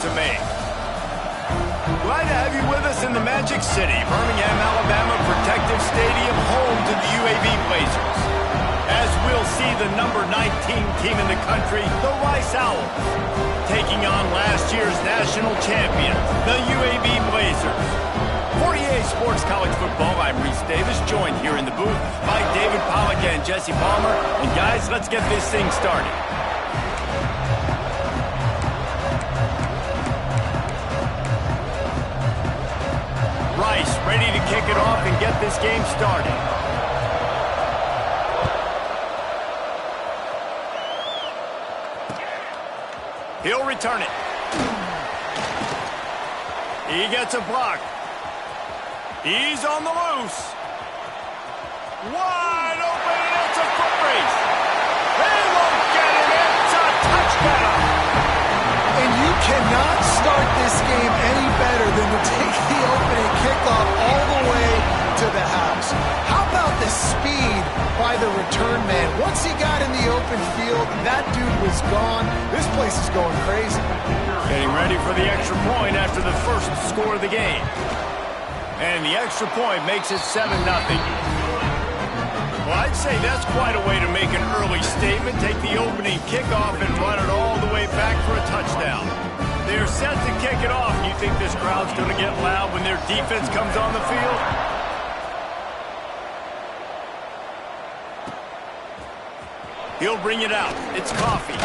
To me. Glad to have you with us in the Magic City, Birmingham, Alabama Protective Stadium, home to the UAB Blazers. As we'll see the number 19 team in the country, the Rice Owls, taking on last year's national champions, the UAB Blazers. For EA Sports College Football, I'm Reese Davis, joined here in the booth by David Pollack and Jesse Palmer. And guys, let's get this thing started. Rice ready to kick it off and get this game started. He'll return it. He gets a block. He's on the loose. Wide open, and it's a foot race. They won't get it. It's a touchdown. And you cannot start this game any better than to take the opening kickoff all the way to the house. How about the speed by the return man? Once he got in the open field, that dude was gone. This place is going crazy. Getting ready for the extra point after the first score of the game. And the extra point makes it 7-0. Well, I'd say that's quite a way to make an early statement. Take the opening kickoff and run it all the way back for a touchdown. They're set to kick it off. You think this crowd's going to get loud when their defense comes on the field? He'll bring it out. It's Coffee.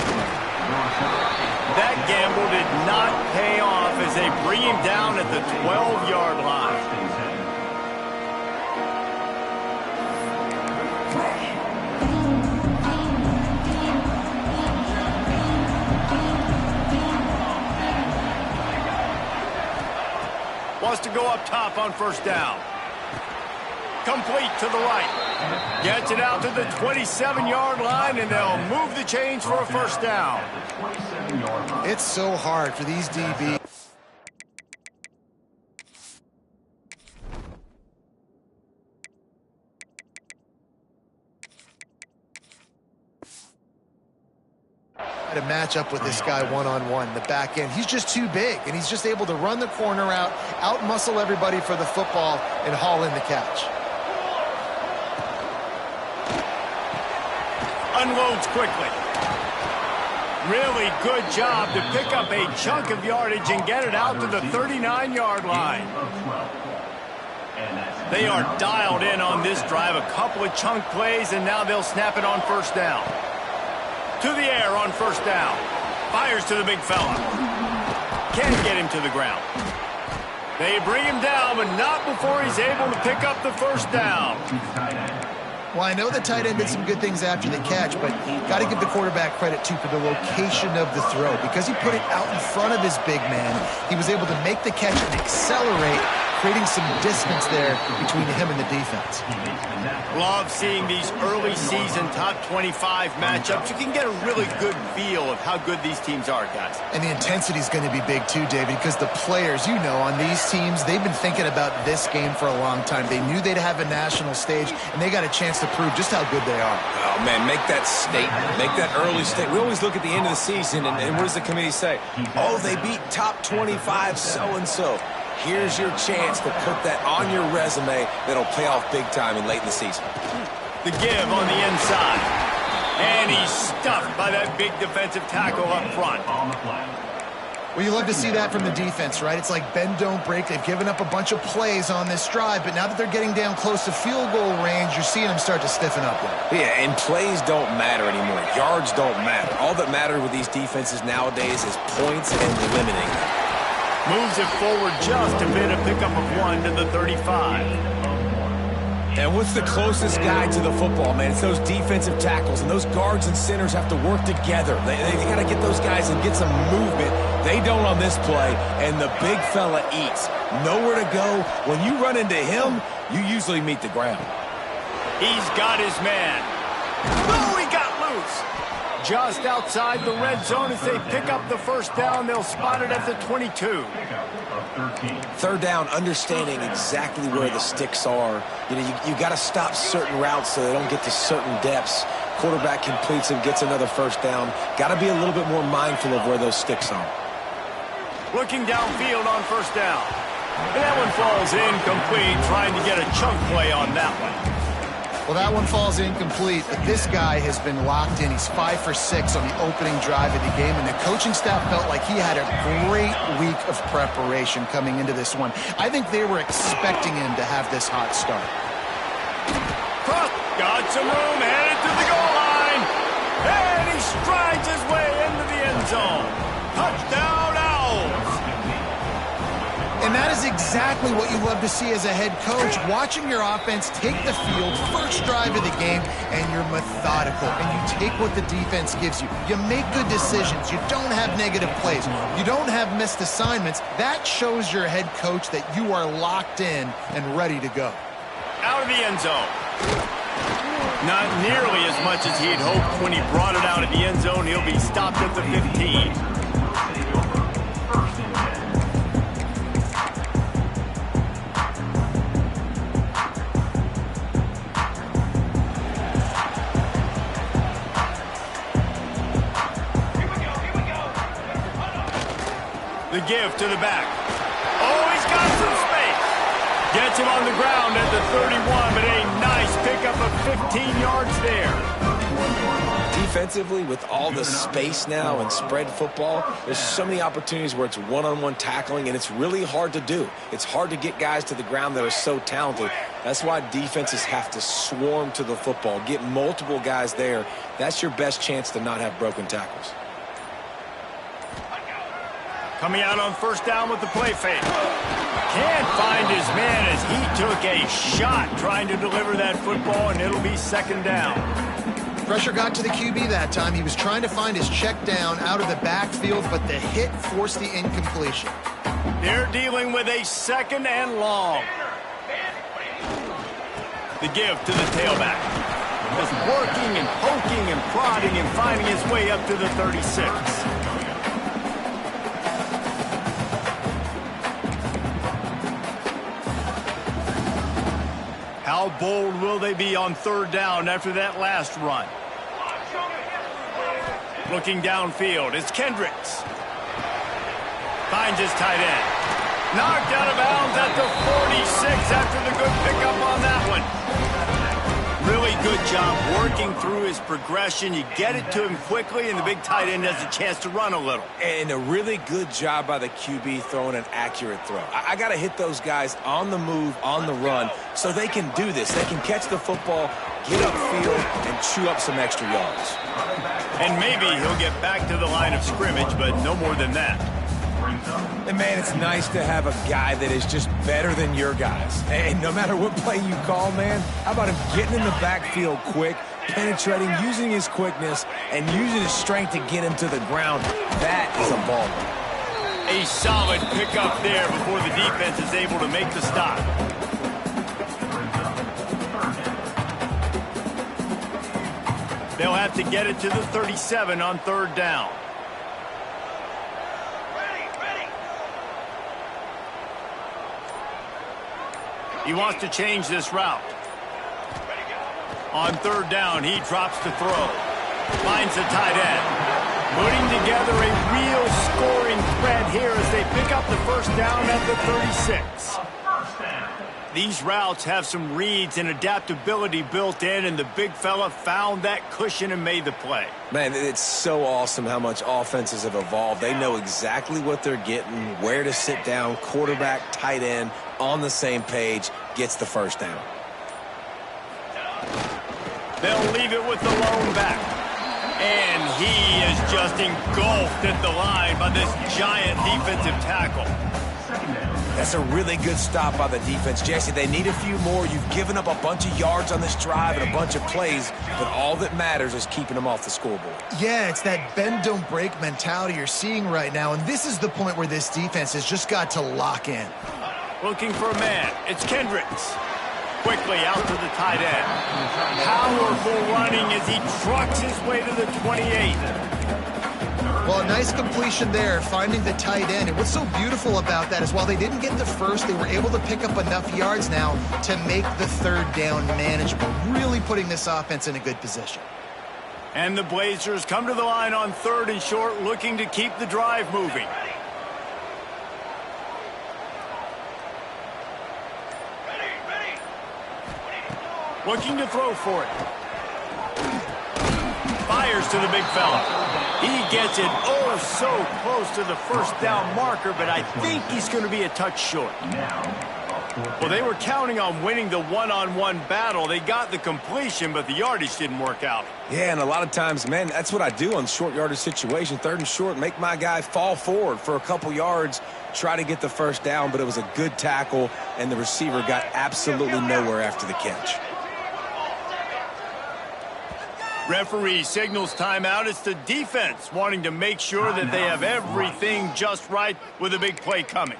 That gamble did not pay off as they bring him down at the 12-yard line. Wants to go up top on first down. Complete to the right. Gets it out to the 27-yard line, and they'll move the chains for a first down. It's so hard for these DBs. To match up with this guy one-on-one, the back end. He's just too big, and he's just able to run the corner out-muscle everybody for the football, and haul in the catch. Unloads quickly. Really good job to pick up a chunk of yardage and get it out to the 39-yard line. They are dialed in on this drive. A couple of chunk plays, and now they'll snap it on first down. To the air on first down. Fires to the big fella. Can't get him to the ground. They bring him down, but not before he's able to pick up the first down. Well, I know the tight end did some good things after the catch, but got to give the quarterback credit, too, for the location of the throw. Because he put it out in front of his big man, he was able to make the catch and accelerate, creating some distance there between him and the defense. Love seeing these early season top 25 matchups. You can get a really good feel of how good these teams are, guys. And the intensity is going to be big too, David, because the players, you know, on these teams, they've been thinking about this game for a long time. They knew they'd have a national stage, and they got a chance to prove just how good they are. Oh, man, make that statement. Make that early statement. We always look at the end of the season, and what does the committee say? Oh, they beat top 25 so-and-so. Here's your chance to put that on your resume that'll pay off big time and late in the season. The give on the inside. And he's stuffed by that big defensive tackle up front. Well, you love to see that from the defense, right? It's like bend, don't break. They've given up a bunch of plays on this drive, but now that they're getting down close to field goal range, you're seeing them start to stiffen up there. Yeah, and plays don't matter anymore. Yards don't matter. All that matters with these defenses nowadays is points and limiting them. Moves it forward just a bit, a pickup of 1 to the 35. And what's the closest guy to the football, man? It's those defensive tackles, and those guards and centers have to work together. They got to get those guys and get some movement. They don't on this play, and the big fella eats. Nowhere to go. When you run into him, you usually meet the ground. He's got his man. Oh, he got loose. Just outside the red zone as they pick up the first down. They'll spot it at the 22. Third down, understanding exactly where the sticks are. You know, you got to stop certain routes so they don't get to certain depths. Quarterback completes and gets another first down. Got to be a little bit more mindful of where those sticks are. Looking downfield on first down. And that one falls incomplete, trying to get a chunk play on that one. Well, that one falls incomplete, but this guy has been locked in. He's 5 for 6 on the opening drive of the game, and the coaching staff felt like he had a great week of preparation coming into this one. I think they were expecting him to have this hot start. Got some room, headed to the goal line, and he strides his way into the end zone. Touchdown, Owls! And that is exactly what you love to see as a head coach, watching your offense take the field, first drive of the game, and you're methodical, and you take what the defense gives you. You make good decisions. You don't have negative plays. You don't have missed assignments. That shows your head coach that you are locked in and ready to go. Out of the end zone. Not nearly as much as he had hoped when he brought it out of the end zone. He'll be stopped at the 15. The give to the back. Oh, he's got some space. Gets him on the ground at the 31, but a nice pickup of 15 yards there. Defensively, with all the space now and spread football, there's so many opportunities where it's one-on-one tackling, and it's really hard to do. It's hard to get guys to the ground that are so talented. That's why defenses have to swarm to the football, get multiple guys there. That's your best chance to not have broken tackles. Coming out on first down with the play fake. Can't find his man as he took a shot trying to deliver that football, and it'll be second down. Pressure got to the QB that time. He was trying to find his check down out of the backfield, but the hit forced the incompletion. They're dealing with a second and long. The give to the tailback. Just working and poking and prodding and finding his way up to the 36. How bold will they be on third down after that last run? Looking downfield, it's Kendricks. Finds his tight end. Knocked out of bounds at the 46 after the good pickup on that one. Really good job working through his progression. You get it to him quickly, and the big tight end has a chance to run a little. And a really good job by the QB throwing an accurate throw. I got to hit those guys on the move, on the run, so they can do this. They can catch the football, get upfield, and chew up some extra yards. And maybe he'll get back to the line of scrimmage, but no more than that. And, man, it's nice to have a guy that is just better than your guys. And no matter what play you call, man, how about him getting in the backfield quick, penetrating, using his quickness, and using his strength to get him to the ground. That is a ball. A solid pickup there before the defense is able to make the stop. They'll have to get it to the 37 on third down. He wants to change this route. On third down, he drops to throw. Finds the tight end. Putting together a real scoring threat here as they pick up the first down at the 36. These routes have some reads and adaptability built in, and the big fella found that cushion and made the play. Man, it's so awesome how much offenses have evolved. They know exactly what they're getting, where to sit down, quarterback, tight end, on the same page, gets the first down. They'll leave it with the lone back. And he is just engulfed at the line by this giant defensive tackle. That's a really good stop by the defense. Jesse, they need a few more. You've given up a bunch of yards on this drive and a bunch of plays, but all that matters is keeping them off the scoreboard. Yeah, it's that bend, don't break mentality you're seeing right now, and this is the point where this defense has just got to lock in. Looking for a man. It's Kendricks. Quickly out to the tight end. Powerful running as he trucks his way to the 28. Well, a nice completion there, finding the tight end. And what's so beautiful about that is while they didn't get the first, they were able to pick up enough yards now to make the third down manageable, really putting this offense in a good position. And the Blazers come to the line on third and short, looking to keep the drive moving. Looking to throw for it. Fires to the big fella. He gets it oh so close to the first down marker, but I think he's going to be a touch short. Well, they were counting on winning the one-on-one battle. They got the completion, but the yardage didn't work out. Yeah, and a lot of times, man, that's what I do on short yardage situation. 3rd and short, make my guy fall forward for a couple yards, try to get the first down, but it was a good tackle, and the receiver got absolutely nowhere after the catch. Referee signals timeout. It's the defense wanting to make sure that they have everything just right with a big play coming.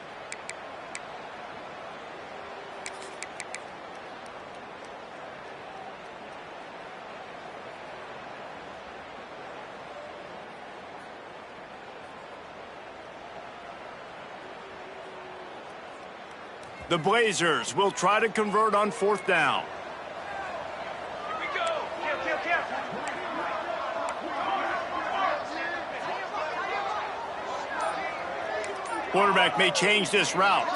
The Blazers will try to convert on 4th down. Here we go. Kill. Quarterback may change this route.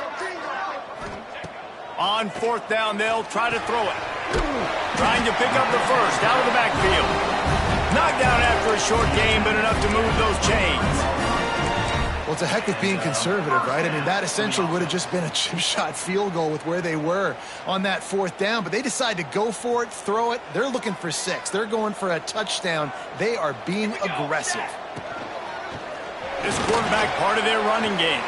On 4th down, they'll try to throw it. Trying to pick up the first out of the backfield. Knocked down after a short game, but enough to move those chains. Well, it's a heck of being conservative, right? I mean, that essentially would have just been a chip shot field goal with where they were on that 4th down, but they decide to go for it, throw it. They're looking for 6. They're going for a touchdown. They are being aggressive. This quarterback part of their running game.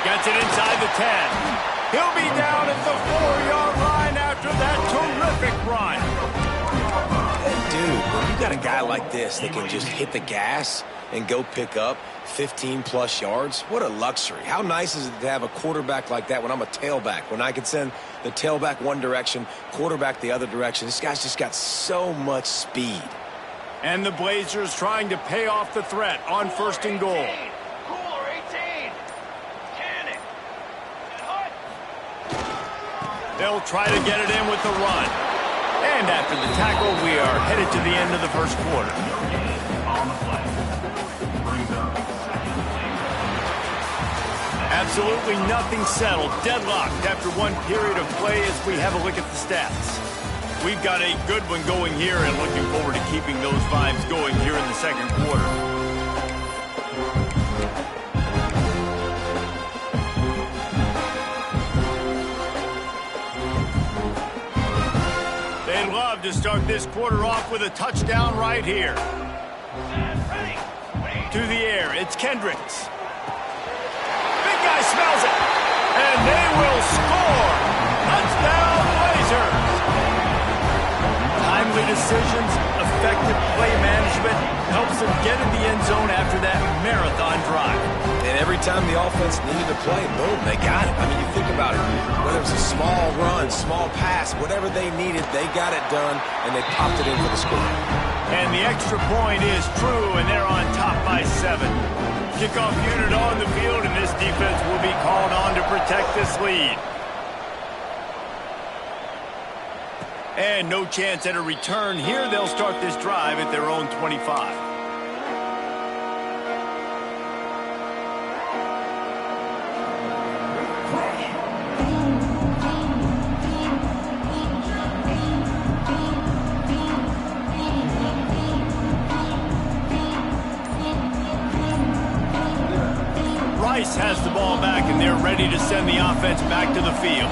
Gets it inside the 10. He'll be down at the 4-yard line after that terrific run. Dude, when you got a guy like this that can just hit the gas and go pick up 15-plus yards, what a luxury. How nice is it to have a quarterback like that when I'm a tailback, when I can send the tailback one direction, quarterback the other direction. This guy's just got so much speed. And the Blazers trying to pay off the threat on 1st and goal. Cooler 18. Cannon. Hut. They'll try to get it in with the run. And after the tackle, we are headed to the end of the 1st quarter. Absolutely nothing settled. Deadlocked after one period of play as we have a look at the stats. We've got a good one going here and looking forward to keeping those vibes going here in the 2nd quarter. They'd love to start this quarter off with a touchdown right here. To the air, it's Kendricks. Big guy smells it, and they will score. Touchdown, Blazers. Timely decisions, effective play management helps them get in the end zone after that marathon drive. And every time the offense needed to play, boom, they got it. I mean, you think about it. Whether it was a small run, small pass, whatever they needed, they got it done, and they popped it in for the score. And the extra point is true, and they're on top by 7. Kickoff unit on the field, and this defense will be called on to protect this lead. And no chance at a return here. They'll start this drive at their own 25. Rice has the ball back, and they're ready to send the offense back to the field.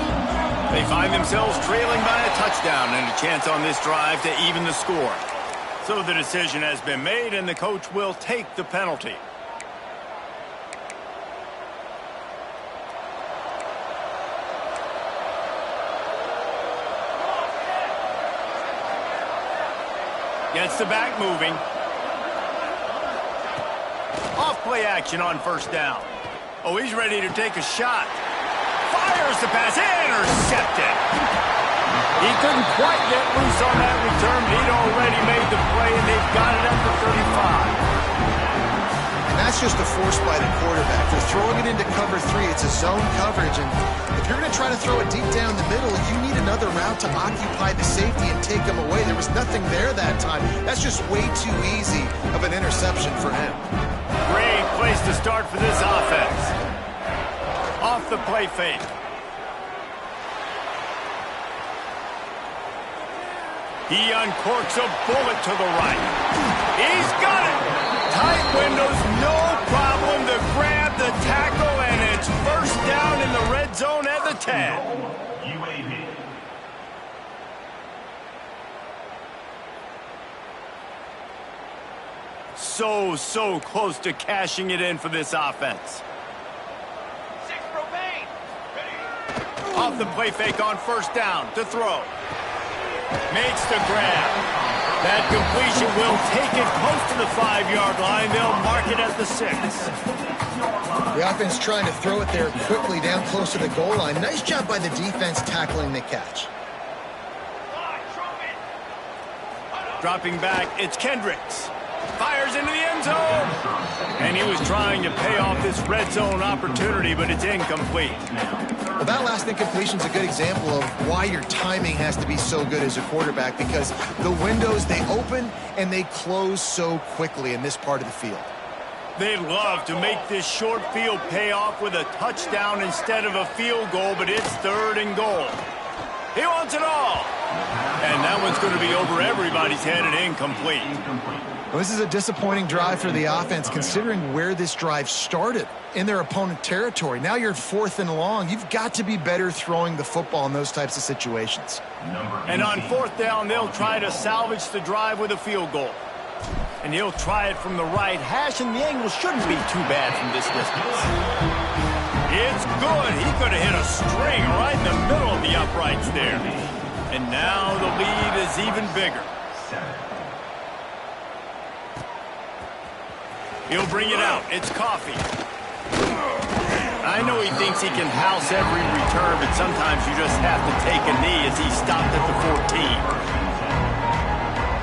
They find themselves trailing by a touchdown and a chance on this drive to even the score. So the decision has been made, and the coach will take the penalty. Gets the back moving. Off play action on 1st down. Oh, he's ready to take a shot. Fires the pass, intercepted. He couldn't quite get loose on that return, but he'd already made the play, and they've got it at the 35. And that's just a force by the quarterback. They're throwing it into cover 3. It's a zone coverage, and if you're going to try to throw it deep down the middle, you need another route to occupy the safety and take him away. There was nothing there that time. That's just way too easy of an interception for him. Great place to start for this offense. Off the play fake. He uncorks a bullet to the right. He's got it. Tight windows, no problem to grab the tackle, and it's first down in the red zone at the 10. UAB. So close to cashing it in for this offense. 6 propane. Ready. Off the play fake on first down to throw. Makes the grab. That completion will take it close to the 5-yard line. They'll mark it at the 6. The offense trying to throw it there quickly down close to the goal line. Nice job by the defense tackling the catch. Dropping back, it's Kendricks. Fires into the end zone. And he was trying to pay off this red zone opportunity, but it's incomplete. Well, that last incompletion is a good example of why your timing has to be so good as a quarterback, because the windows, they open and they close so quickly in this part of the field. They'd love to make this short field pay off with a touchdown instead of a field goal, but it's 3rd and goal. He wants it all. And that one's going to be over everybody's head and incomplete. Well, this is a disappointing drive for the offense, considering where this drive started, in their opponent territory. Now you're 4th and long. You've got to be better throwing the football in those types of situations. And on 4th down, they'll try to salvage the drive with a field goal. And he'll try it from the right hash, and the angle shouldn't be too bad from this distance. It's good. He could have hit a string right in the middle of the uprights there. And now the lead is even bigger. He'll bring it out. It's Coffee. I know he thinks he can house every return, but sometimes you just have to take a knee as he stopped at the 14.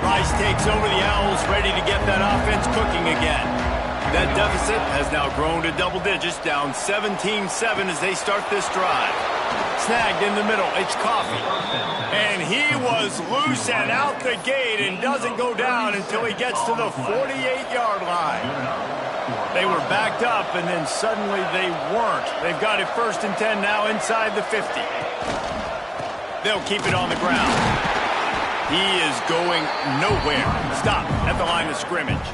Rice takes over the Owls, ready to get that offense cooking again. That deficit has now grown to double digits, down 17-7 as they start this drive. Snagged in the middle, it's Coffee. And he was loose and out the gate and doesn't go down until he gets to the 48-yard line. They were backed up, and then suddenly they weren't. They've got it 1st and 10 now inside the 50. They'll keep it on the ground. He is going nowhere. Stop at the line of scrimmage.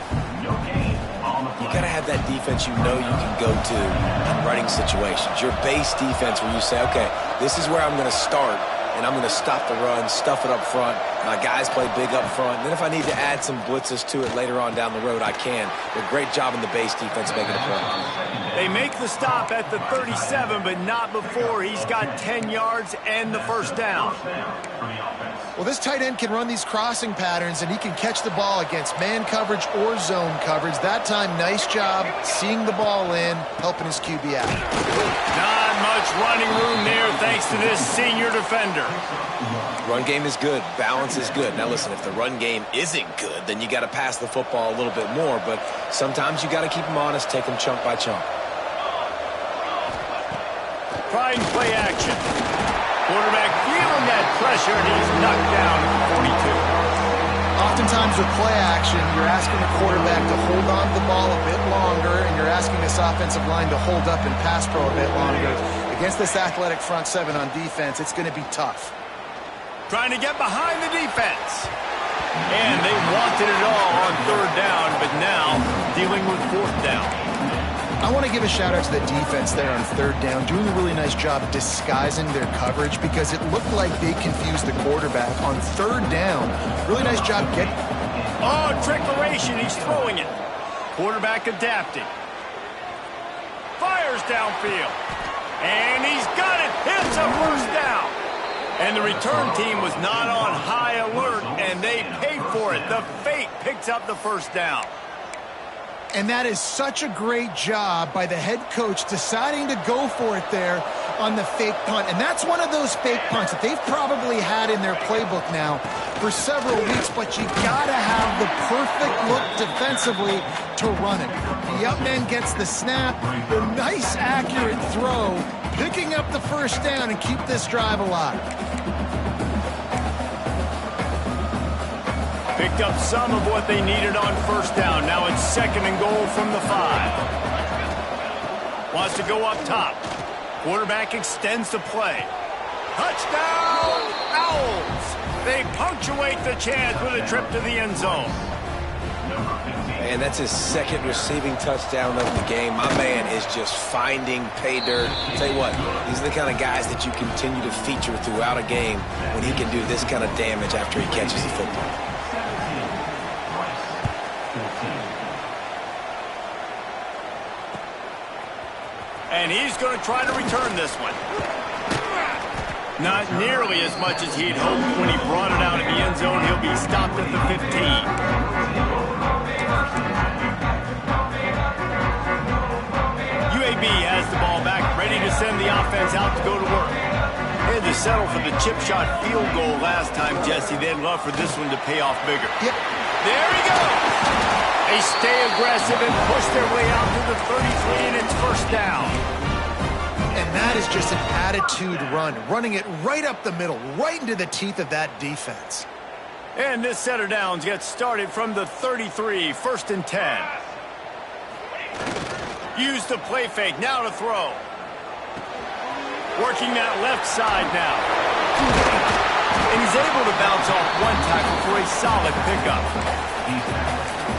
You got to have that defense you know you can go to in running situations. Your base defense where you say, okay, this is where I'm going to start, and I'm going to stop the run, stuff it up front. My guys play big up front. And then if I need to add some blitzes to it later on down the road, I can. But great job in the base defense making a play. They make the stop at the 37, but not before he's got 10 yards and the 1st down. Well, this tight end can run these crossing patterns, and he can catch the ball against man coverage or zone coverage. That time, nice job seeing the ball in, helping his QB out. Not much running room there thanks to this senior defender. Run game is good. Balance is good. Now, listen, if the run game isn't good, then you got to pass the football a little bit more. But sometimes you got to keep them honest, take them chunk by chunk. Try and play action. Quarterback feeling that pressure, and he's knocked down at the 42. Oftentimes with play action, you're asking the quarterback to hold on to the ball a bit longer, and you're asking this offensive line to hold up and pass pro a bit longer. Against this athletic front seven on defense, it's going to be tough. Trying to get behind the defense. And they wanted it all on 3rd down, but now dealing with 4th down. I want to give a shout out to the defense there on 3rd down, doing a really nice job disguising their coverage, because it looked like they confused the quarterback on 3rd down. Really nice job getting. Oh, trickeration, he's throwing it. Quarterback adapting. Fires downfield. And he's got it. Hits a 1st down. And the return team was not on high alert, and they paid for it. The fake picks up the 1st down. And that is such a great job by the head coach deciding to go for it there on the fake punt. And that's one of those fake punts that they've probably had in their playbook now for several weeks, but you gotta have the perfect look defensively to run it. The up man gets the snap, the nice accurate throw, picking up the 1st down and keep this drive alive. Picked up some of what they needed on 1st down. Now it's 2nd and goal from the 5. Wants to go up top. Quarterback extends the play. Touchdown, Owls! They punctuate the chance with a trip to the end zone. And that's his second receiving touchdown of the game. My man is just finding pay dirt. Tell you what, these are the kind of guys that you continue to feature throughout a game when he can do this kind of damage after he catches the football. And he's going to try to return this one. Not nearly as much as he'd hoped when he brought it out in the end zone. He'll be stopped at the 15. UAB has the ball back, ready to send the offense out to go to work. They had to settle for the chip shot field goal last time, Jesse. They'd love for this one to pay off bigger. Yep. There he goes. They stay aggressive and push their way out to the 33, and it's first down. And that is just an attitude run, running it right up the middle, right into the teeth of that defense. And this set of downs gets started from the 33, first and 10. Use the play fake, now to throw. Working that left side now. And he's able to bounce off one tackle for a solid pickup.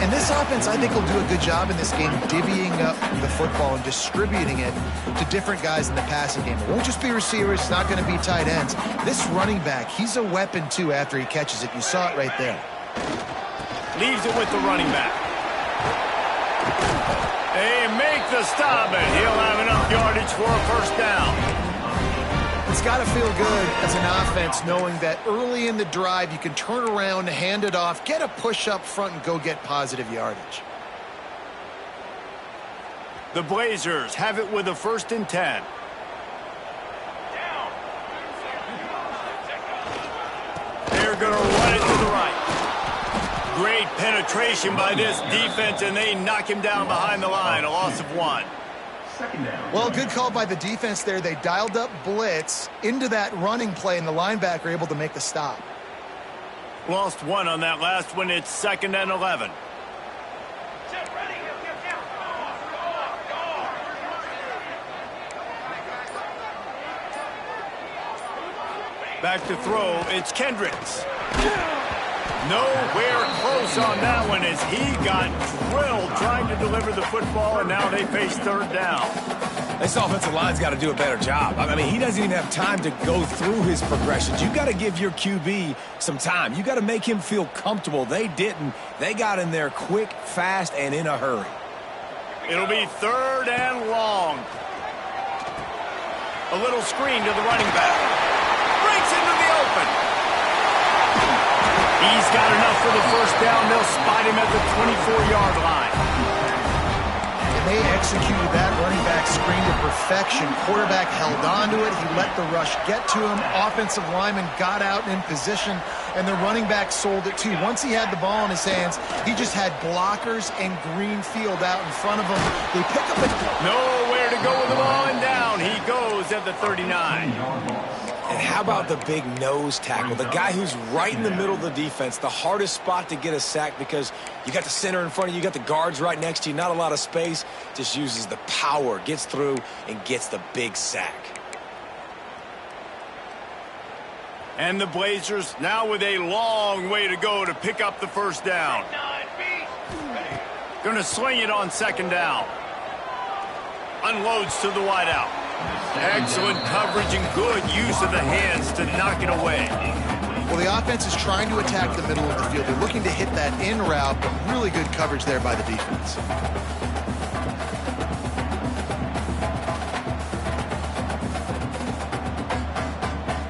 And this offense, I think, will do a good job in this game divvying up the football and distributing it to different guys in the passing game. It won't just be receivers. It's not going to be tight ends. This running back, he's a weapon, too, after he catches it. You saw it right there. Leaves it with the running back. They make the stop, and he'll have enough yardage for a first down. It's got to feel good as an offense knowing that early in the drive you can turn around, hand it off, get a push up front, and go get positive yardage. The Blazers have it with a first and 10. They're going to run it to the right. Great penetration by this defense, and they knock him down behind the line. A loss of 1. Well, good call by the defense there. They dialed up blitz into that running play, and the linebacker able to make the stop. Lost 1 on that last one. It's second and 11. Back to throw. It's Kendricks. Nowhere close on that one as he got drilled trying to deliver the football, and now they face third down. This offensive line's got to do a better job. I mean, he doesn't even have time to go through his progressions. You got to give your QB some time. You got to make him feel comfortable. They didn't. They got in there quick, fast, and in a hurry. It'll be third and long. A little screen to the running back. Breaks into the open. He's got enough for the first down. They'll spot him at the 24-yard line. And they executed that running back screen to perfection. Quarterback held on to it. He let the rush get to him. Offensive lineman got out in position, and the running back sold it too. Once he had the ball in his hands, he just had blockers and green field out in front of him. They pick up nowhere to go with the ball, and down he goes at the 39. And how about the big nose tackle? The guy who's right in the middle of the defense, the hardest spot to get a sack because you got the center in front of you, you got the guards right next to you, not a lot of space. Just uses the power, gets through, and gets the big sack. And the Blazers now with a long way to go to pick up the first down. Going to swing it on second down. Unloads to the wideout. Excellent coverage and good use of the hands to knock it away. Well, the offense is trying to attack the middle of the field. They're looking to hit that in route, but really good coverage there by the defense.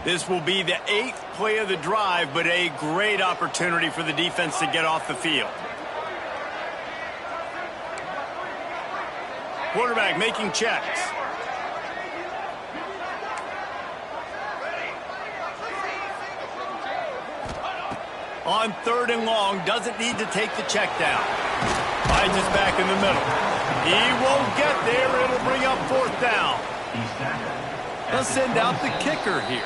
This will be the 8th play of the drive, but a great opportunity for the defense to get off the field. Quarterback making checks. On third and long, doesn't need to take the check down. Finds us back in the middle. He won't get there. It'll bring up fourth down. They'll send out the kicker here.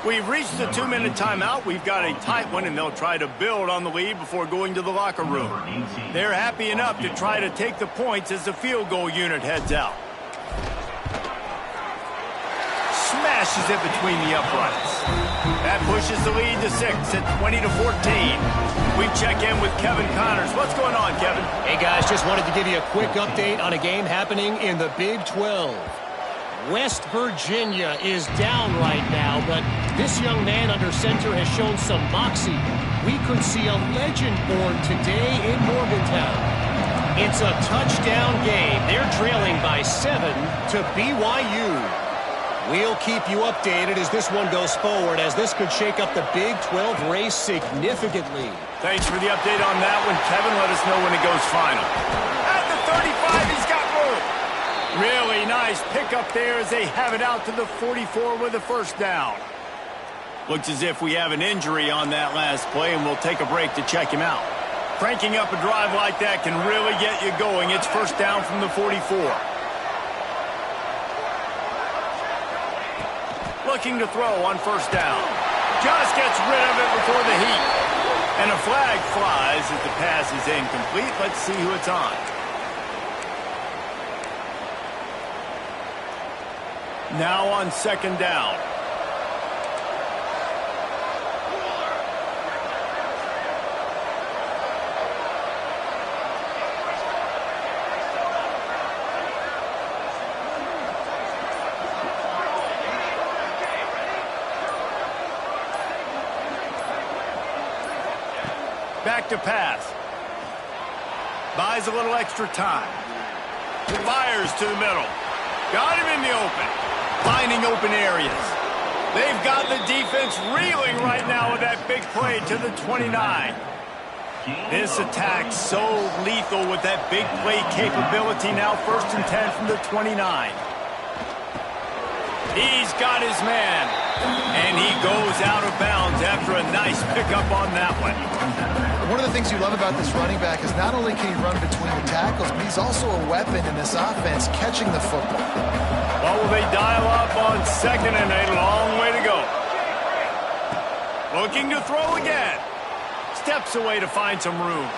We've reached the 2-minute timeout. We've got a tight one, and they'll try to build on the lead before going to the locker room. They're happy enough to try to take the points as the field goal unit heads out. Smashed pushes it between the uprights. That pushes the lead to 6 at 20-14. We check in with Kevin Connors. What's going on, Kevin? Hey, guys, just wanted to give you a quick update on a game happening in the Big 12. West Virginia is down right now, but this young man under center has shown some moxie. We could see a legend born today in Morgantown. It's a touchdown game. They're trailing by 7 to BYU. We'll keep you updated as this one goes forward, as this could shake up the Big 12 race significantly. Thanks for the update on that one, Kevin. Let us know when it goes final. At the 35, he's got room. Really nice pickup there as they have it out to the 44 with a first down. Looks as if we have an injury on that last play, and we'll take a break to check him out. Cranking up a drive like that can really get you going. It's first down from the 44. Looking to throw on first down. Just gets rid of it before the heat. And a flag flies as the pass is incomplete. Let's see who it's on. Now on second down. Back to pass. Buys a little extra time. Fires to the middle. Got him in the open. Finding open areas. They've got the defense reeling right now with that big play to the 29. This attack so lethal with that big play capability. Now first and 10 from the 29. He's got his man. And he goes out of bounds after a nice pickup on that one. One of the things you love about this running back is not only can he run between the tackles, but he's also a weapon in this offense catching the football. Well, will they dial up on second and a long way to go? Looking to throw again. Steps away to find some room.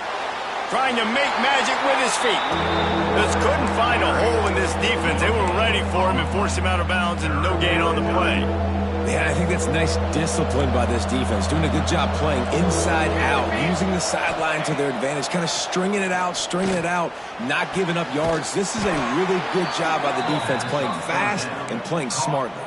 Trying to make magic with his feet. Just couldn't find a hole in this defense. They were ready for him and forced him out of bounds, and no gain on the play. Yeah, I think that's nice discipline by this defense. Doing a good job playing inside out, using the sideline to their advantage, kind of stringing it out, not giving up yards. This is a really good job by the defense, playing fast and playing smartly.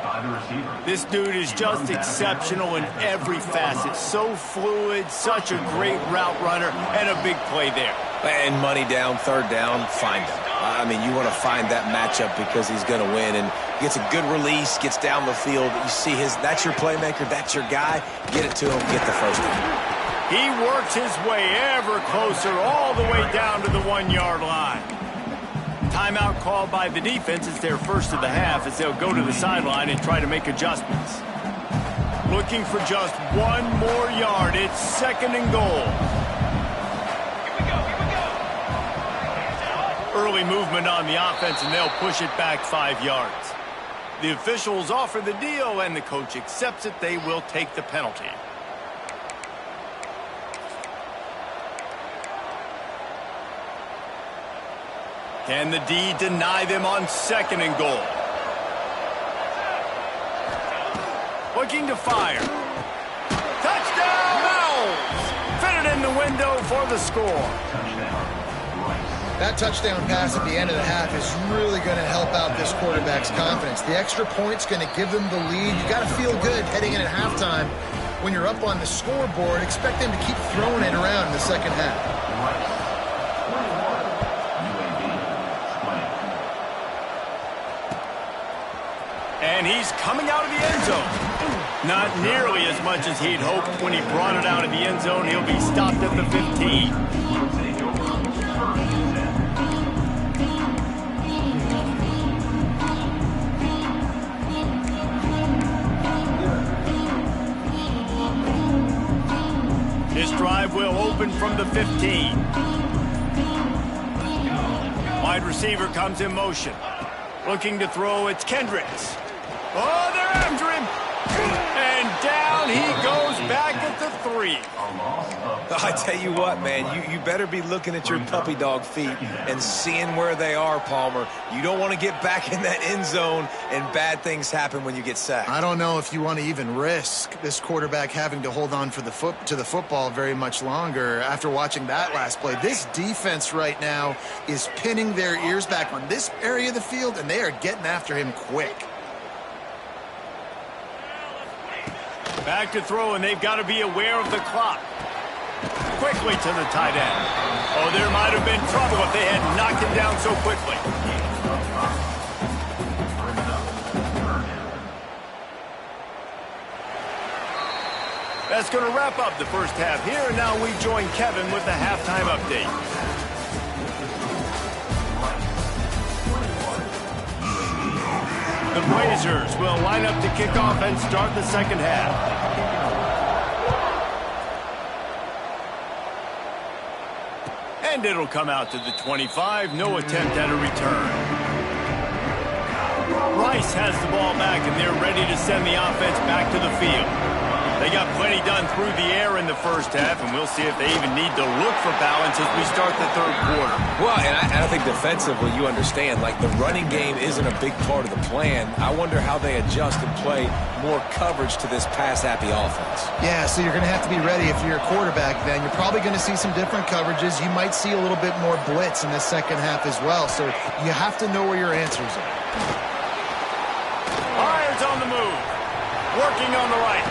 This dude is just exceptional in every facet. So fluid, such a great route runner, and a big play there. And money down, third down, find him. I mean, you want to find that matchup because he's going to win, and gets a good release, gets down the field. You see that's your playmaker, that's your guy. Get it to him, get the first down. He works his way ever closer all the way down to the 1-yard line. Timeout called by the defense. It's their first of the half as they'll go to the sideline and try to make adjustments. Looking for just one more yard. It's second and goal. Early movement on the offense, and they'll push it back 5 yards. The officials offer the deal, and the coach accepts it. They will take the penalty. Can the D deny them on second and goal? Looking to fire. Touchdown, Mounds! Fitted in the window for the score. That touchdown pass at the end of the half is really going to help out this quarterback's confidence. The extra point's going to give them the lead. You got to feel good heading in at halftime. When you're up on the scoreboard, expect them to keep throwing it around in the second half. And he's coming out of the end zone. Not nearly as much as he'd hoped when he brought it out of the end zone. He'll be stopped at the 15. This drive will open from the 15. Wide receiver comes in motion. Looking to throw, it's Kendricks. Oh, they're after him. And down he goes back at the 3. I tell you what, man, you better be looking at your puppy dog feet and seeing where they are, Palmer. You don't want to get back in that end zone and bad things happen when you get sacked. I don't know if you want to even risk this quarterback having to hold on to the football very much longer after watching that last play. This defense right now is pinning their ears back on this area of the field, and they are getting after him quick. Back to throw, and they've got to be aware of the clock. Quickly to the tight end. Oh, there might have been trouble if they had knocked him down so quickly. That's going to wrap up the first half here, and now we join Kevin with the halftime update. The Blazers will line up to kick off and start the second half. And it'll come out to the 25. No attempt at a return. Rice has the ball back, and they're ready to send the offense back to the field. They got plenty done through the air in the first half, and we'll see if they even need to look for balance as we start the third quarter. Well, and I think defensively, you understand, like the running game isn't a big part of the plan. I wonder how they adjust and play more coverage to this pass-happy offense. Yeah, so you're going to have to be ready if you're a quarterback then. You're probably going to see some different coverages. You might see a little bit more blitz in the second half as well, so you have to know where your answers are. Myers on the move, working on the right.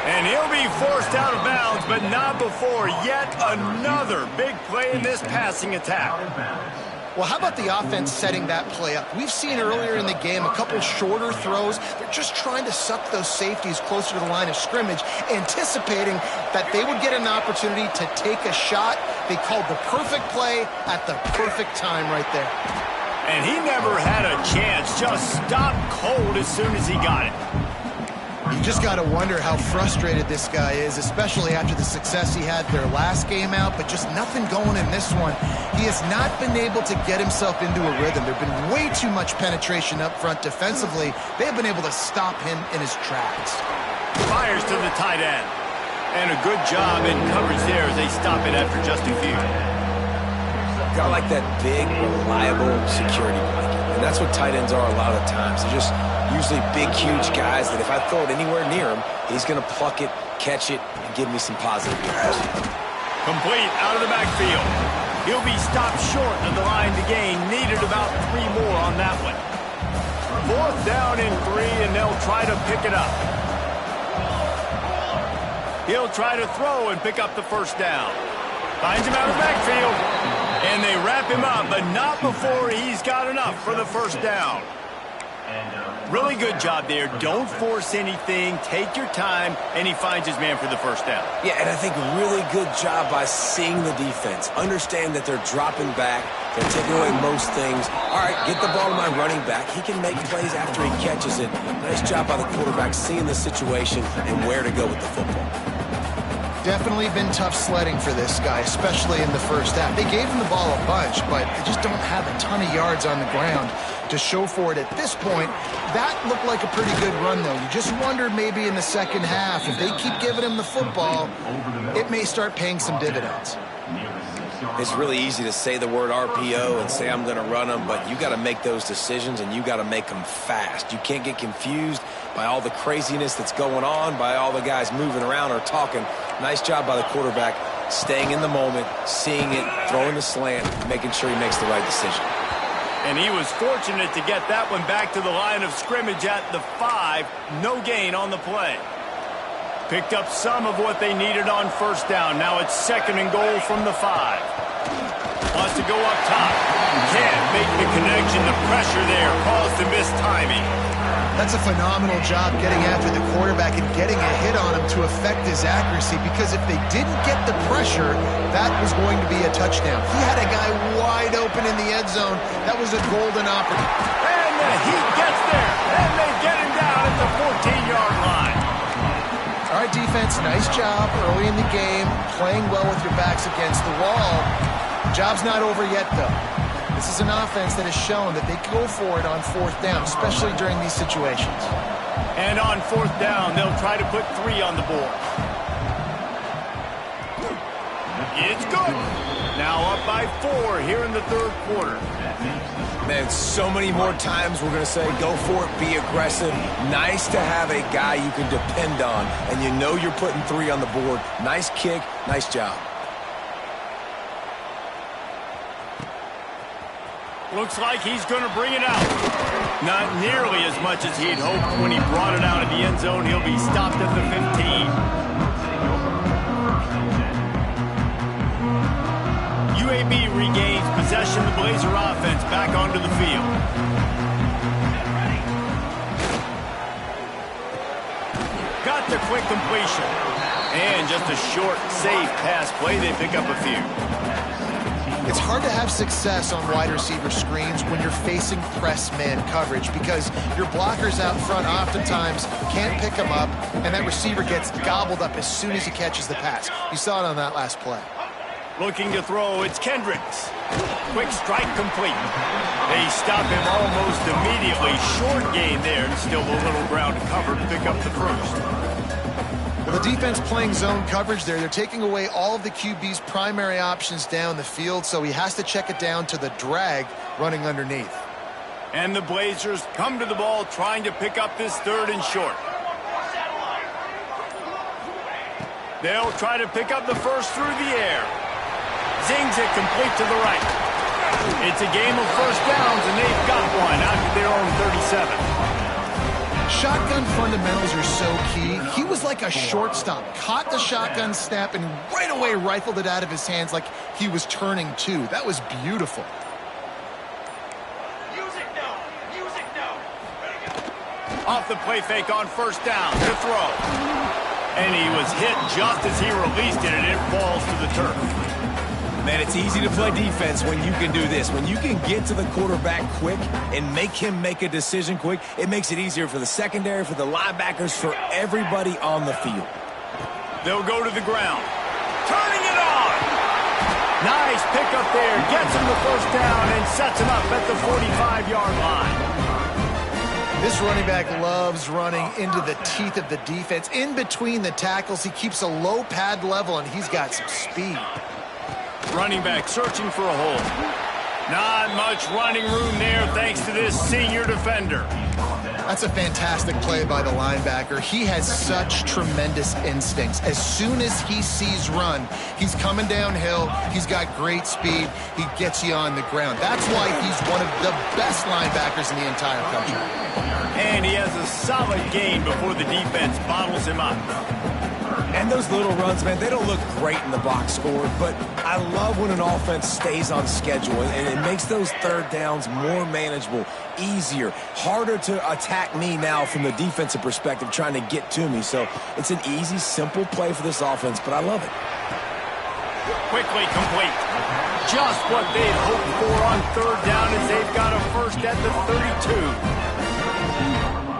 And he'll be forced out of bounds, but not before yet another big play in this passing attack. Well, how about the offense setting that play up? We've seen earlier in the game a couple shorter throws. They're just trying to suck those safeties closer to the line of scrimmage, anticipating that they would get an opportunity to take a shot. They called the perfect play at the perfect time right there. And he never had a chance, just stopped cold as soon as he got it. You just got to wonder how frustrated this guy is, especially after the success he had their last game out, but just nothing going in this one. He has not been able to get himself into a rhythm. There have been way too much penetration up front defensively. They have been able to stop him in his tracks. Fires to the tight end. And a good job in coverage there as they stop it after just a few. Got like that big, reliable security blanket. And that's what tight ends are a lot of times. They're just usually big, huge guys that if I throw it anywhere near him, he's going to pluck it, catch it, and give me some positive yards. Complete out of the backfield. He'll be stopped short of the line to gain. Needed about 3 more on that one. 4th down and 3, and they'll try to pick it up. He'll try to throw and pick up the first down. Finds him out of the backfield. And they wrap him up, but not before he's got enough for the first down. Really good job there. Don't force anything. Take your time, and he finds his man for the first down. Yeah, and I think really good job by seeing the defense. Understand that they're dropping back. They're taking away most things. All right, get the ball to my running back. He can make plays after he catches it. Nice job by the quarterback seeing the situation and where to go with the football. Definitely been tough sledding for this guy, especially in the first half. They gave him the ball a bunch, but they just don't have a ton of yards on the ground to show for it at this point. That looked like a pretty good run, though. You just wonder maybe in the second half, if they keep giving him the football, it may start paying some dividends. It's really easy to say the word RPO and say I'm going to run them, but you got to make those decisions and you got to make them fast. You can't get confused by all the craziness that's going on, by all the guys moving around or talking. Nice job by the quarterback, staying in the moment, seeing it, throwing the slant, making sure he makes the right decision. And he was fortunate to get that one back to the line of scrimmage at the 5. No gain on the play. Picked up some of what they needed on first down. Now it's 2nd and goal from the 5. Wants to go up top. Can't make the connection. The pressure there caused the missed timing. That's a phenomenal job getting after the quarterback and getting a hit on him to affect his accuracy, because if they didn't get the pressure, that was going to be a touchdown. He had a guy wide open in the end zone. That was a golden opportunity. And the Heat gets there, and they get him down at the 14-yard line. All right, defense, nice job early in the game, playing well with your backs against the wall. Job's not over yet, though. This is an offense that has shown that they can go for it on 4th down, especially during these situations. And on 4th down, they'll try to put 3 on the board. It's good. Now up by 4 here in the 3rd quarter. Man, so many more times we're going to say, go for it, be aggressive. Nice to have a guy you can depend on, and you know you're putting 3 on the board. Nice kick, nice job. Looks like he's going to bring it out. Not nearly as much as he'd hoped when he brought it out of the end zone. He'll be stopped at the 15. UAB regains possession of the Blazer offense back onto the field. Got the quick completion. And just a short, safe pass play. They pick up a few. It's hard to have success on wide receiver screens when you're facing press man coverage because your blockers out front oftentimes can't pick them up, and that receiver gets gobbled up as soon as he catches the pass. You saw it on that last play. Looking to throw, it's Kendricks. Quick strike complete. They stop him almost immediately. Short gain there, and still a little ground to cover to pick up the first. Well, the defense playing zone coverage there. They're taking away all of the QB's primary options down the field, so he has to check it down to the drag running underneath. And the Blazers come to the ball trying to pick up this 3rd and short. They'll try to pick up the first through the air. Zings it complete to the right. It's a game of first downs, and they've got one out to their own 37. Shotgun fundamentals are so key. He was like a shortstop, caught the shotgun snap and right away rifled it out of his hands like he was turning 2. That was beautiful. Use it now. Use it now. Off the play fake on first down to throw. And he was hit just as he released it, and it falls to the turf. Man, it's easy to play defense when you can do this. When you can get to the quarterback quick and make him make a decision quick, it makes it easier for the secondary, for the linebackers, for everybody on the field. They'll go to the ground. Turning it on. Nice pickup there. Gets him the first down and sets him up at the 45-yard line. This running back loves running into the teeth of the defense. In between the tackles, he keeps a low pad level, and he's got some speed. Running back searching for a hole. Not much running room there thanks to this senior defender. That's a fantastic play by the linebacker. He has such tremendous instincts. As soon as he sees run, he's coming downhill. He's got great speed. He gets you on the ground. That's why he's one of the best linebackers in the entire country. And he has a solid gain before the defense bottles him up. And those little runs, man, they don't look great in the box score, but I love when an offense stays on schedule, and it makes those 3rd downs more manageable, easier, harder to attack me now from the defensive perspective trying to get to me. So it's an easy, simple play for this offense, but I love it. Quickly complete. Just what they'd hoped for on 3rd down as they've got a first at the 32.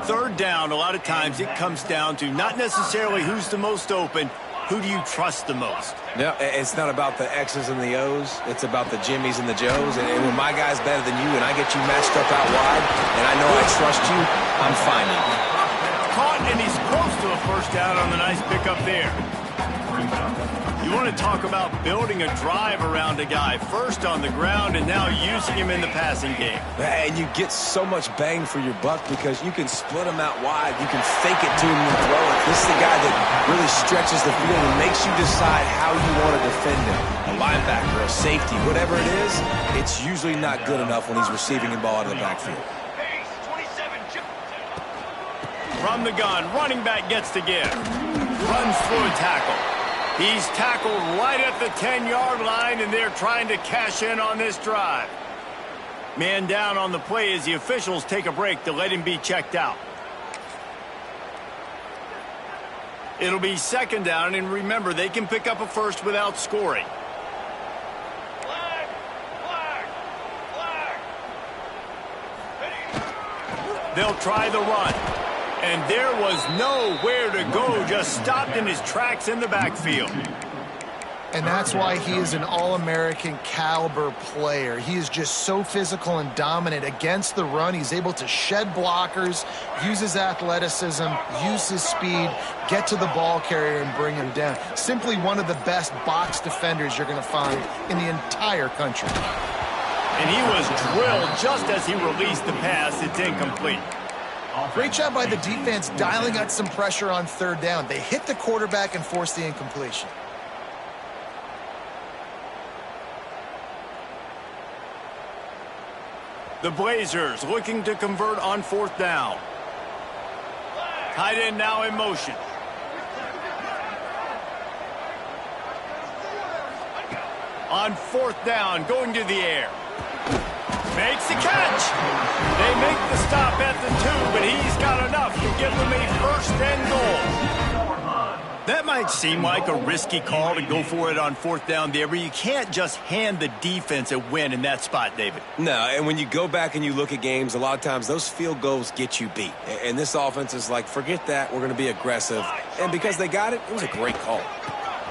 3rd down, a lot of times it comes down to not necessarily who's the most open, who do you trust the most? No, it's not about the X's and the O's. It's about the Jimmies and the Joes. And when my guy's better than you and I get you matched up out wide and I know I trust you, I'm finding you. Caught, and he's close to a first down on the nice pickup there. You want to talk about building a drive around a guy. First on the ground and now using him in the passing game. And you get so much bang for your buck because you can split him out wide. You can fake it to him and throw it. This is the guy that really stretches the field and makes you decide how you want to defend him. A linebacker, a safety, whatever it is, it's usually not good enough when he's receiving the ball out of the backfield. From the gun, running back gets to give. Runs through a tackle. He's tackled right at the 10-yard line, and they're trying to cash in on this drive. Man down on the play as the officials take a break to let him be checked out. It'll be 2nd down, and remember, they can pick up a first without scoring. Flag! Flag! Flag! They'll try the run. And there was nowhere to go, just stopped in his tracks in the backfield. And that's why he is an All-American caliber player. He is just so physical and dominant against the run. He's able to shed blockers, use his athleticism, use his speed, get to the ball carrier and bring him down. Simply one of the best box defenders you're going to find in the entire country. And he was drilled just as he released the pass. It's incomplete. Great job by the defense dialing out some pressure on third down. They hit the quarterback and forced the incompletion. The Blazers looking to convert on fourth down. Tight end now in motion. On fourth down, going to the air. Makes the catch. They make the stop at the 2, but he's got enough to give them a first and goal. That might seem like a risky call to go for it on fourth down there, but you can't just hand the defense a win in that spot, David. No, and when you go back and you look at games, a lot of times those field goals get you beat. And this offense is like, forget that, we're going to be aggressive. And because they got it, it was a great call.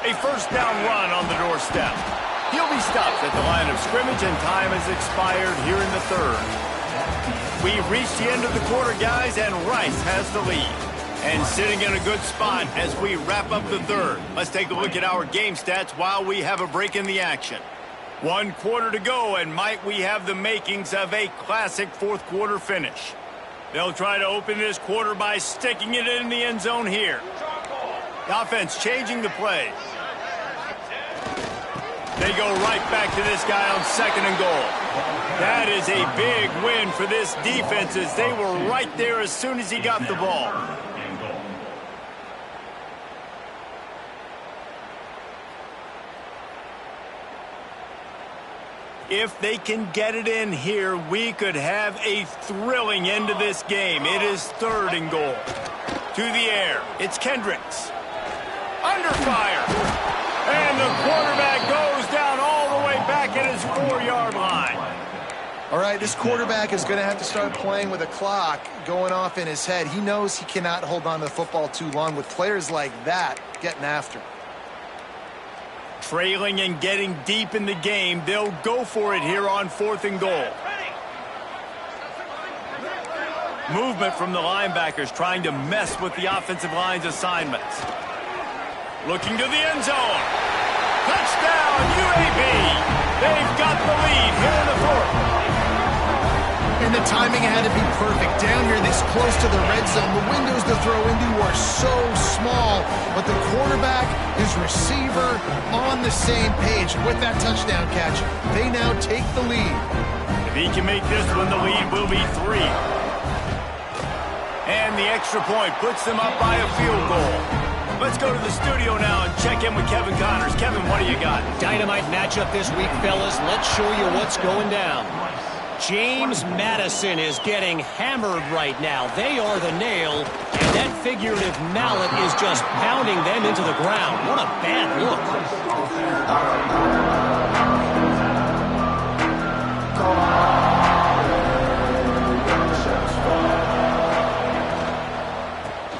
A first down run on the doorstep. He'll be stopped at the line of scrimmage, and time has expired here in the third. We've reached the end of the quarter, guys, and Rice has the lead. And sitting in a good spot as we wrap up the third. Let's take a look at our game stats while we have a break in the action. 1 quarter to go, and might we have the makings of a classic fourth quarter finish. They'll try to open this quarter by sticking it in the end zone here. The offense changing the play. They go right back to this guy on second and goal. That is a big win for this defense as they were right there as soon as he got the ball. If they can get it in here, we could have a thrilling end to this game. It is third and goal. To the air, it's Kendricks. Under fire. And the quarterback goes down all the way back at his 4-yard line. All right, this quarterback is going to have to start playing with a clock going off in his head. He knows he cannot hold on to the football too long with players like that getting after. Trailing and getting deep in the game, they'll go for it here on fourth and goal. Movement from the linebackers trying to mess with the offensive line's assignments. Looking to the end zone. Touchdown, UAB. They've got the lead here in the fourth. And the timing had to be perfect. Down here this close to the red zone, the windows to throw into are so small, but the quarterback, his receiver, on the same page. With that touchdown catch, they now take the lead. If he can make this one, the lead will be 3. And the extra point puts them up by a field goal. Let's go to the studio now and check in with Kevin Connors. Kevin, what do you got? Dynamite matchup this week, fellas. Let's show you what's going down. James Madison is getting hammered right now. They are the nail, and that figurative mallet is just pounding them into the ground. What a bad look.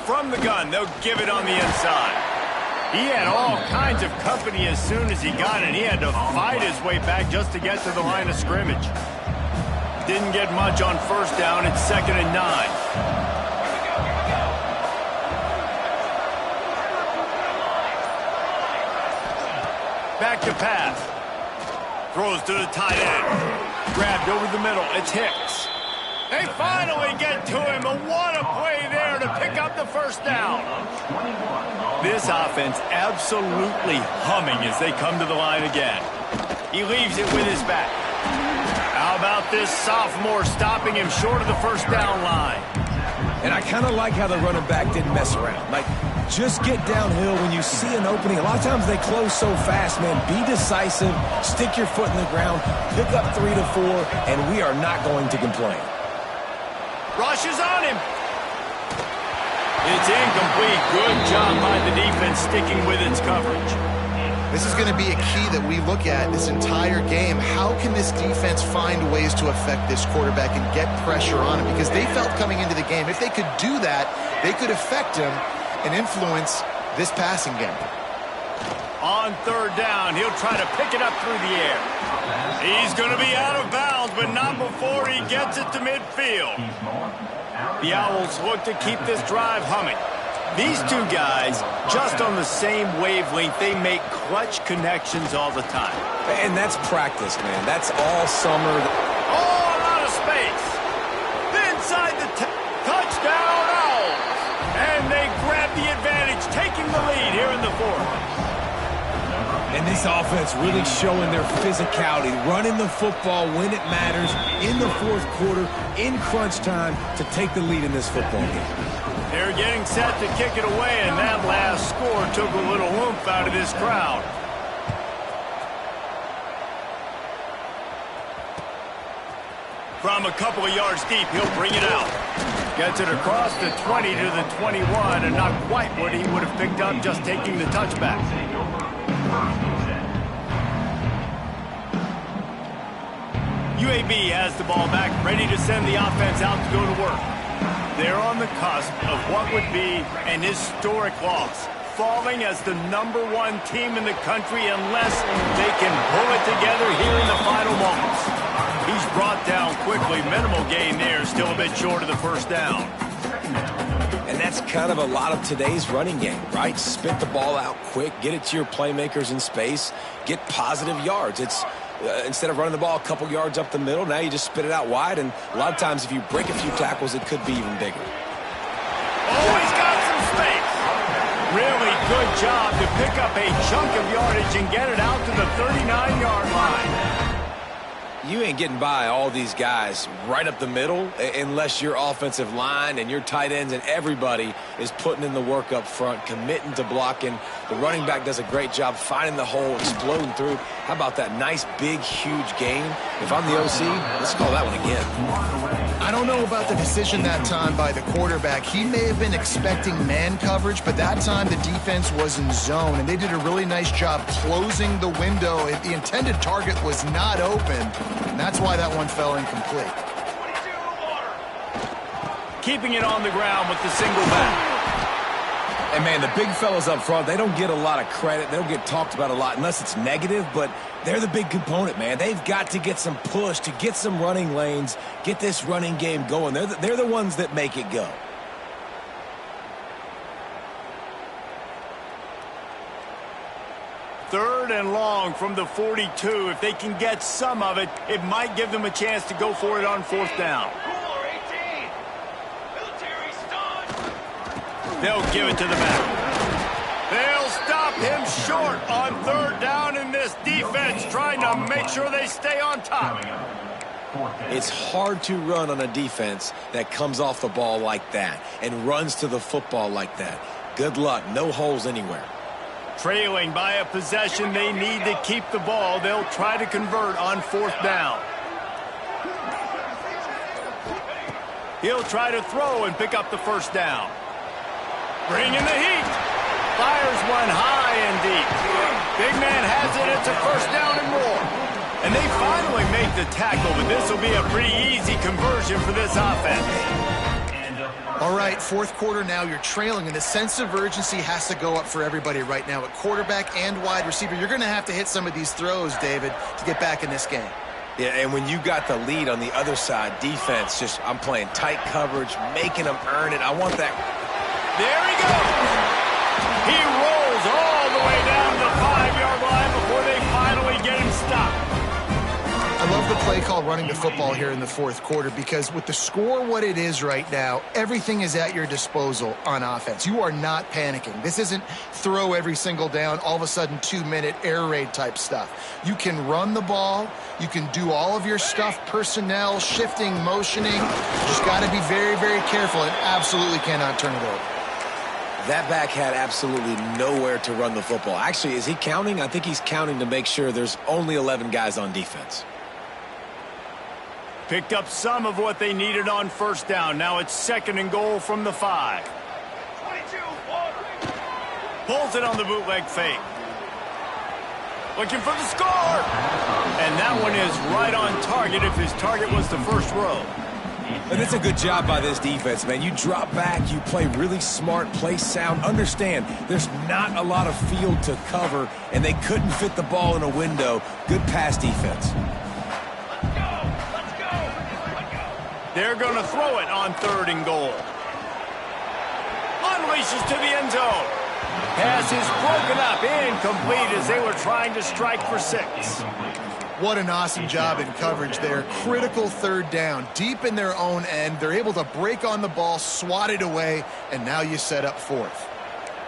From the gun, they'll give it on the inside. He had all kinds of company as soon as he got it. He had to fight his way back just to get to the line of scrimmage. Didn't get much on first down. It's 2nd and 9. Back to pass. Throws to the tight end. Grabbed over the middle. It's Hicks. They finally get to him, but what a play there to pick up the first down. This offense absolutely humming as they come to the line again. He leaves it with his back. How about this sophomore stopping him short of the first down line? And I kind of like how the running back didn't mess around. Like, just get downhill when you see an opening. A lot of times they close so fast, man. Be decisive, stick your foot in the ground, pick up 3 to 4, and we are not going to complain. Rushes on him. It's incomplete. Good job by the defense sticking with its coverage. This is going to be a key that we look at this entire game. How can this defense find ways to affect this quarterback and get pressure on him? Because they felt coming into the game, if they could do that, they could affect him and influence this passing game. On third down, he'll try to pick it up through the air. He's going to be out of bounds, but not before he gets it to midfield. The Owls look to keep this drive humming. These two guys, just on the same wavelength, they make clutch connections all the time. And that's practice, man. That's all summer. Oh, a lot of space. Inside the touchdown, Owls. And they grab the advantage, taking the lead here in the fourth. And this offense really showing their physicality, running the football when it matters, in the fourth quarter, in crunch time, to take the lead in this football game. They're getting set to kick it away, and that last score took a little oomph out of this crowd. From a couple of yards deep, he'll bring it out. Gets it across the 20 to the 21, and not quite what he would have picked up just taking the touchback. UAB has the ball back, ready to send the offense out to go to work. They're on the cusp of what would be an historic loss, falling as the #1 team in the country unless they can pull it together here in the final moments. He's brought down quickly. Minimal gain there, still a bit short of the first down. And that's kind of a lot of today's running game, right? Spit the ball out quick, get it to your playmakers in space, get positive yards. It's instead of running the ball a couple yards up the middle, now you just spit it out wide, and a lot of times if you break a few tackles, it could be even bigger. Oh, he's got some space. Really good job to pick up a chunk of yardage and get it out to the 39-yard line. You ain't getting by all these guys right up the middle unless your offensive line and your tight ends and everybody is putting in the work up front, committing to blocking. The running back does a great job finding the hole, exploding through. How about that nice, big, huge gain? If I'm the OC, let's call that one again. I don't know about the decision that time by the quarterback. He may have been expecting man coverage, but that time the defense was in zone, and they did a really nice job closing the window. If the intended target was not open, and that's why that one fell incomplete. Keeping it on the ground with the single back. And, man, the big fellas up front, they don't get a lot of credit. They don't get talked about a lot unless it's negative, but they're the big component, man. They've got to get some push, to get some running lanes, get this running game going. They're the ones that make it go. Third and long from the 42. If they can get some of it, it might give them a chance to go for it on fourth down. They'll give it to the back. They'll stop him short on third down, in this defense trying to make sure they stay on top. It's hard to run on a defense that comes off the ball like that and runs to the football like that. Good luck. No holes anywhere. Trailing by a possession, they need to keep the ball. They'll try to convert on fourth down. He'll try to throw and pick up the first down. Bringing the heat. Fires one high and deep. Big man has it. It's a first down and more. And they finally make the tackle, but this will be a pretty easy conversion for this offense. All right, fourth quarter now, you're trailing, and the sense of urgency has to go up for everybody right now at quarterback and wide receiver. You're going to have to hit some of these throws, David, to get back in this game. Yeah, and when you got the lead on the other side, defense, I'm playing tight coverage, making them earn it. I want that. There he goes. He rolls all the way down the 5-yard line before they finally get him stopped. I love the play call running the football here in the fourth quarter, because with the score what it is right now, everything is at your disposal on offense. You are not panicking. This isn't throw every single down, all of a sudden 2-minute air raid type stuff. You can run the ball. You can do all of your stuff, personnel, shifting, motioning. You just got to be very, very careful and absolutely cannot turn it over. That back had absolutely nowhere to run the football. Actually, is he counting? I think he's counting to make sure there's only 11 guys on defense. Picked up some of what they needed on first down. Now it's second and goal from the 5. 22, pulls it on the bootleg fake. Looking for the score. And that one is right on target if his target was the first row. And it's a good job by this defense, man. You drop back, you play really smart, play sound. Understand, there's not a lot of field to cover, and they couldn't fit the ball in a window. Good pass defense. They're going to throw it on 3rd and goal. Unleashes to the end zone. Pass is broken up, incomplete as they were trying to strike for 6. What an awesome job in coverage there. Critical 3rd down, deep in their own end. They're able to break on the ball, swat it away, and now you set up 4th.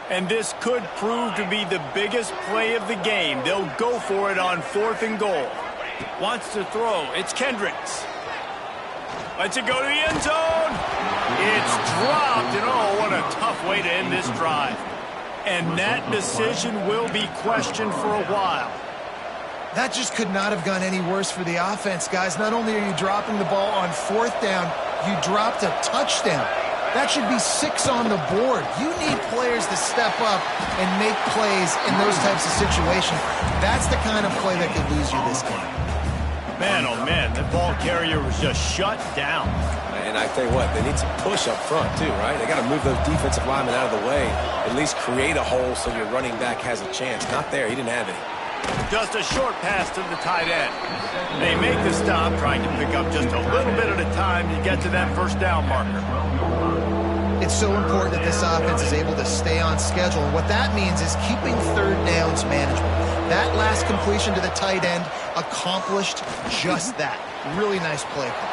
And this could prove to be the biggest play of the game. They'll go for it on 4th and goal. Wants to throw. It's Kendricks. Lets it go to the end zone. It's dropped, and oh, what a tough way to end this drive. And that decision will be questioned for a while. That just could not have gone any worse for the offense, guys. Not only are you dropping the ball on 4th down, you dropped a touchdown. That should be 6 on the board. You need players to step up and make plays in those types of situations. That's the kind of play that could lose you this game. Man, oh man, the ball carrier was just shut down. And I tell you what, they need some push up front too, right? They got to move those defensive linemen out of the way, at least create a hole so your running back has a chance. Not there, he didn't have any. Just a short pass to the tight end. They make the stop, trying to pick up just a little bit at a time to get to that 1st down marker. It's so important that this offense is able to stay on schedule. And what that means is keeping 3rd downs manageable. That last completion to the tight end accomplished just that. Really nice play call.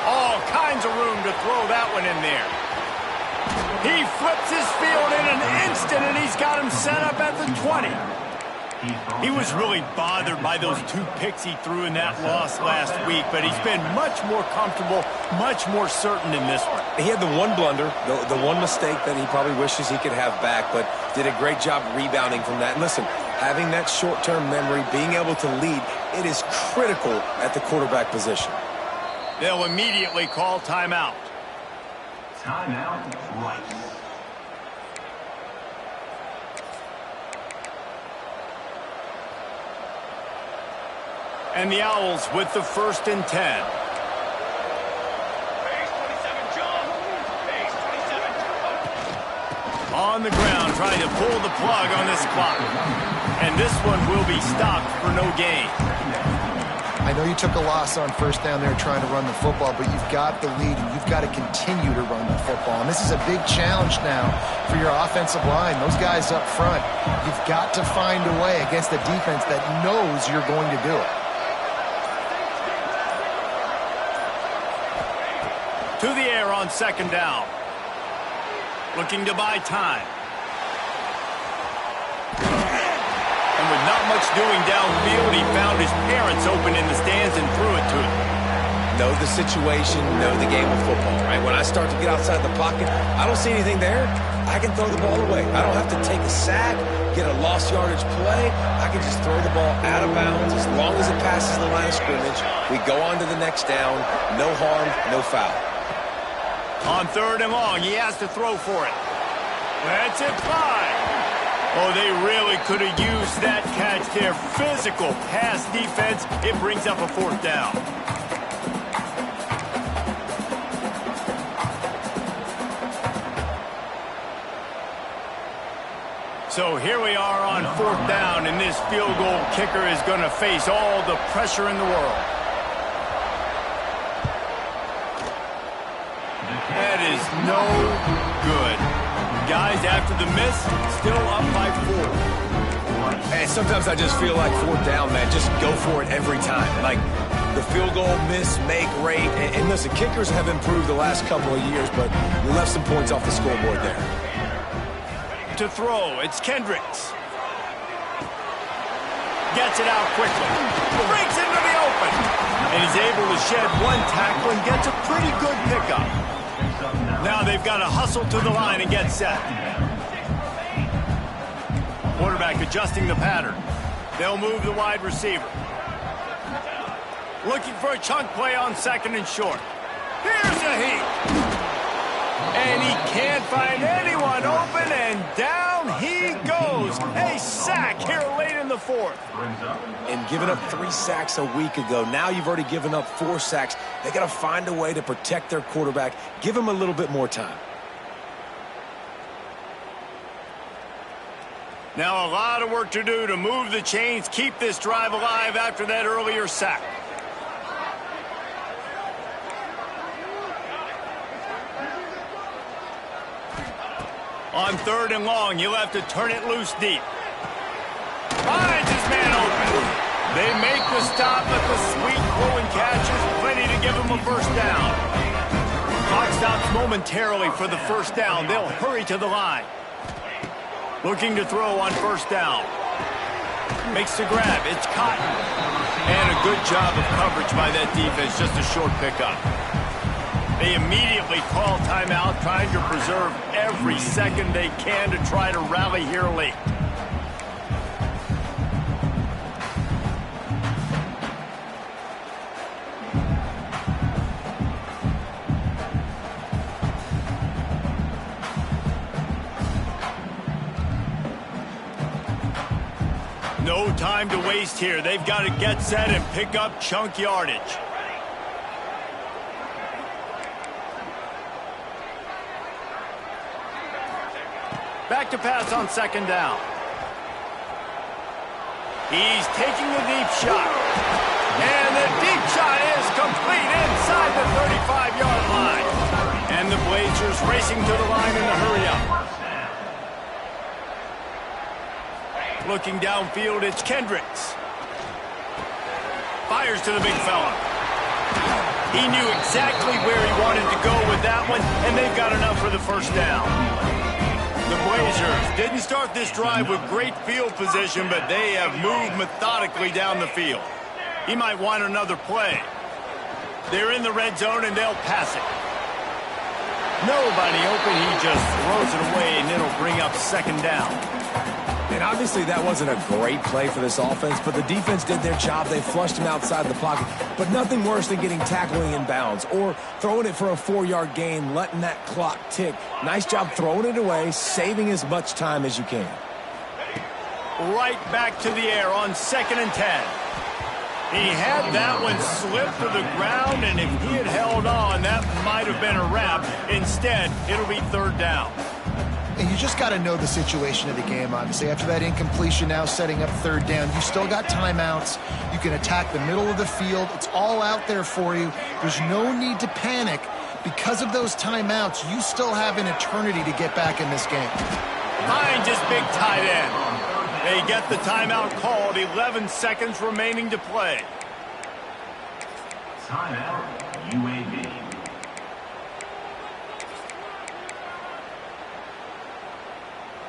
All kinds of room to throw that one in there. He flips his field in an instant, and he's got him set up at the 20. He was really bothered by those 2 picks he threw in that loss last week, but he's been much more comfortable, much more certain in this one. He had the one blunder, the one mistake that he probably wishes he could have back, but did a great job rebounding from that. And listen, having that short-term memory, being able to lead, it is critical at the quarterback position. They'll immediately call timeout. Timeout, Rice. And the Owls with the 1st and 10. Base 27, John. Base 27. On the ground, trying to pull the plug on this clock. And this one will be stopped for no gain. I know you took a loss on 1st down there trying to run the football, but you've got the lead, and you've got to continue to run the football. And this is a big challenge now for your offensive line. Those guys up front, you've got to find a way against a defense that knows you're going to do it. To the air on 2nd down. Looking to buy time. And with not much doing downfield, he found his parents open in the stands and threw it to him. Know the situation, know the game of football, right? When I start to get outside the pocket, I don't see anything there. I can throw the ball away. I don't have to take a sack, get a lost yardage play. I can just throw the ball out of bounds as long as it passes the line of scrimmage. We go on to the next down. No harm, no foul. On 3rd and long, he has to throw for it. That's it, 5. Oh, they really could have used that catch there. Physical pass defense. It brings up a 4th down. So here we are on 4th down, and this field goal kicker is going to face all the pressure in the world. That is no good. Guys, after the miss, still up by 4. And sometimes I just feel like 4th down, man, just go for it every time. Like the field goal miss, make rate. And listen, kickers have improved the last couple of years, but you left some points off the scoreboard there. To throw, it's Kendricks. Gets it out quickly. Breaks into the open. And he's able to shed one tackle and gets a pretty good pickup. Now they've got to hustle to the line and get set. Quarterback adjusting the pattern. They'll move the wide receiver. Looking for a chunk play on 2nd and short. Here's a heat. And he can't find anyone open, and down he goes. A sack here late in the fourth. And giving up 3 sacks a week ago, now you've already given up 4 sacks. They got to find a way to protect their quarterback. Give him a little bit more time. Now a lot of work to do to move the chains, keep this drive alive after that earlier sack. On 3rd and long, you'll have to turn it loose deep. Finds his man open. They make the stop, but the sweet throw and catch is plenty to give him a first down. Clock stops momentarily for the first down. They'll hurry to the line. Looking to throw on 1st down. Makes the grab. It's Cotton. And a good job of coverage by that defense. Just a short pickup. They immediately call timeout, trying to preserve every second they can to try to rally here late. No time to waste here. They've got to get set and pick up chunk yardage. Back to pass on 2nd down. He's taking a deep shot. And the deep shot is complete inside the 35-yard line. And the Blazers racing to the line in the hurry-up. Looking downfield, it's Kendricks. Fires to the big fella. He knew exactly where he wanted to go with that one, and they've got enough for the first down. The Blazers didn't start this drive with great field position, but they have moved methodically down the field. He might want another play. They're in the red zone, and they'll pass it. Nobody open. He just throws it away, and it'll bring up 2nd down. And obviously that wasn't a great play for this offense, but the defense did their job. They flushed him outside the pocket. But nothing worse than getting tackling in bounds or throwing it for a 4-yard gain, letting that clock tick. Nice job throwing it away, saving as much time as you can. Right back to the air on 2nd and 10. He had that one slip to the ground, and if he had held on, that might have been a wrap. Instead, it'll be 3rd down. And you just got to know the situation of the game, obviously. After that incompletion, now setting up 3rd down, you still got timeouts. You can attack the middle of the field. It's all out there for you. There's no need to panic. Because of those timeouts, you still have an eternity to get back in this game. Behind his big tight end. They get the timeout called. 11 seconds remaining to play. Timeout, UAB.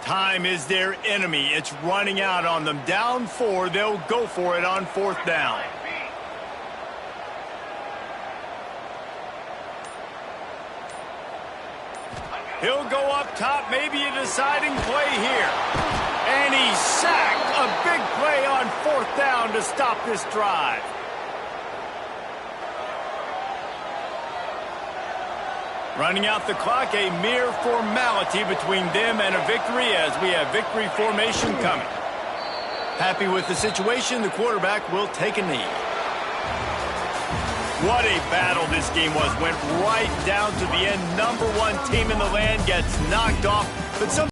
Time is their enemy. It's running out on them. Down 4, they'll go for it on 4th down. He'll go up top, maybe a deciding play here. And he's sacked. A big play on 4th down to stop this drive. Running out the clock, a mere formality between them and a victory as we have victory formation coming. Happy with the situation, the quarterback will take a knee. What a battle this game was. Went right down to the end. #1 team in the land gets knocked off, but some